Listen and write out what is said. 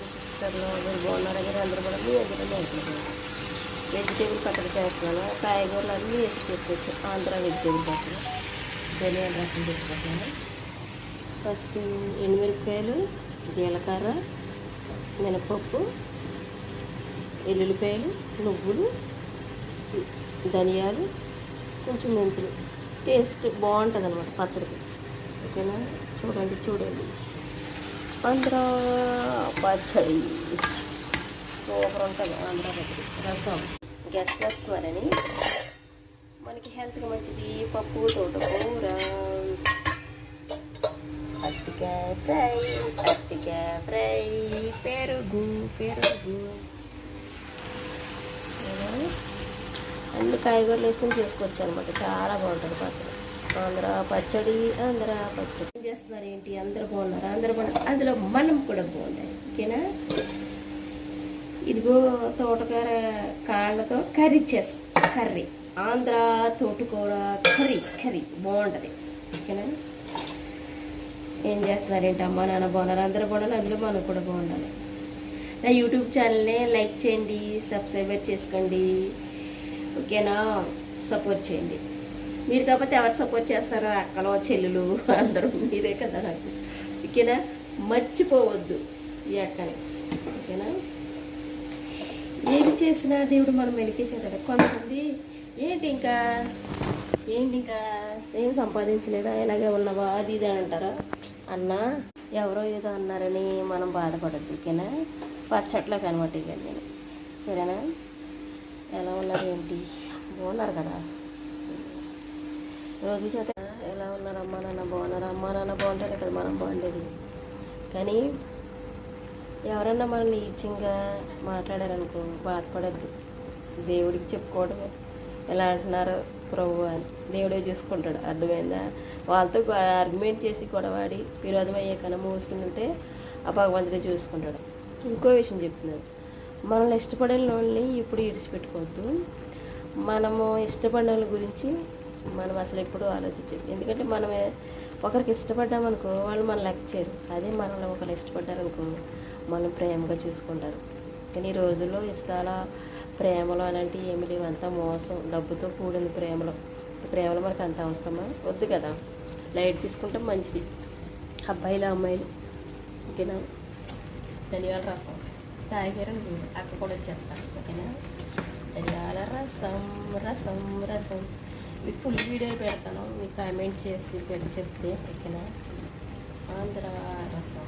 సిస్టర్లో మీరు బాగున్నారా? మీరు అందరూ కూడా మీ అందరూ బాగుంటున్నారు. వెజిటేబుల్ పచ్చడి చేస్తున్నాను. కాయగూరలు అన్నీ వేసి చేసుకోవచ్చు. ఆంధ్ర వెజిటేబుల్ పచ్చడి ధనియాల రసం పెట్టుకుంటున్నాను. ఫస్ట్ ఎండుమిరపకాయలు, జీలకర్ర, మినపప్పు, ఎల్లుల్లిపాయలు, నువ్వులు, ధనియాలు, కొంచెం మెంతులు. టేస్ట్ బాగుంటుంది అన్నమాట పచ్చడికి. ఓకేనా? చూడండి ఆంధ్ర పచ్చడి సూపర్ ఉంటుంది. ఆంధ్ర పచ్చడి రసం గెస్ట్లు వస్తున్నారని మనకి హెల్త్కి మంచిది. పప్పు, తోటకూర, అరటికాయ ఫ్రై, పెరుగు అన్ని కాయగూరలు వేసుకొని చేసుకోవచ్చు అనమాట. చాలా బాగుంటుంది పచ్చడి. ఆంధ్ర పచ్చడి ఏం చేస్తున్నారు ఏంటి? అందరూ బాగున్నారు. అందులో మనం కూడా బాగున్నాయి. ఓకేనా? ఇదిగో తోటకూర కాళ్ళతో కర్రీ ఆంధ్ర తోటకూర కర్రీ బాగుంటుంది. ఓకేనా? ఏం చేస్తున్నారు ఏంటి? అమ్మ నాన్న బాగున్నారు, అందరూ బాగున్నారు, అందులో మనం కూడా బాగుండాలి. నా యూట్యూబ్ ఛానల్ని లైక్ చేయండి, సబ్స్క్రైబ్ చేసుకోండి. ఓకేనా? సపోర్ట్ చేయండి. మీరు కాకపోతే ఎవరు సపోర్ట్ చేస్తారో? అక్కలో చెల్లులు అందరూ మీరే కదా నాకు. ఓకేనా? మర్చిపోవద్దు ఈ అక్కని. ఓకేనా? ఏది చేసినా దేవుడు మనం వెలికించాడు. కొంతమంది ఏంటి ఇంకా ఏం సంపాదించలేదా, ఇలాగే ఉన్నావా, అది ఇది అని అంటారా? అన్నా ఎవరో ఏదో అన్నారని మనం బాధపడద్దు. ఓకేనా? పచ్చట్లోకి అనమాట ఇక నేను. సరేనా? ఎలా ఉన్నారు ఏంటి? బాగున్నారు కదా? రోజు చేత ఎలా ఉన్నారు? అమ్మా నాన్న బాగున్నారు. అమ్మా నాన్న బాగుంటారు కదా మనం బాగుండేది. కానీ ఎవరన్నా మనల్ని ఈచ్యంగా మాట్లాడారనుకో బాధపడద్దు. దేవుడికి చెప్పుకోవడమే. ఎలా అంటున్నారు ప్రభు అని దేవుడే చూసుకుంటాడు. అర్థమైందా? వాళ్ళతో ఆర్గ్యుమెంట్ చేసి గొడవాడి విరోధం అయ్యే కన్నా మూసుకుని ఉంటే ఆ భగవంతుడే చూసుకుంటాడు. ఇంకో విషయం చెప్తున్నాను. మనల్ని ఇష్టపడిన వాళ్ళని ఇప్పుడు ఇడిచిపెట్టుకోవద్దు. మనము ఇష్టపడిన వాళ్ళ గురించి మనం అసలు ఎప్పుడూ ఆలోచించదు. ఎందుకంటే మనమే ఒకరికి ఇష్టపడ్డామనుకో వాళ్ళు మనం లెక్క చేయరు. అదే మనల్ని ఒకరు ఇష్టపడ్డారనుకో మనం ప్రేమగా చూసుకుంటారు. కానీ ఈ రోజుల్లో ఇష్టాల ప్రేమలో అలాంటివి ఏమి లేవు. అంతా మోసం, డబ్బుతో కూడిన ప్రేమలో మనకు అంత అవసరమా? వద్దు కదా. లైట్ తీసుకుంటే మంచిది. అబ్బాయిలు అమ్మాయిలు. ఓకేనా? ధనియాల రసం తాగారని అక్క కూడా వచ్చేస్తాను. ఓకేనా? ధనియాల రసం మీకు ఫుల్ వీడియో పెడతాను. మీకు కామెంట్ చేసి చెప్తే. ఓకేనా? ఆంధ్ర రసం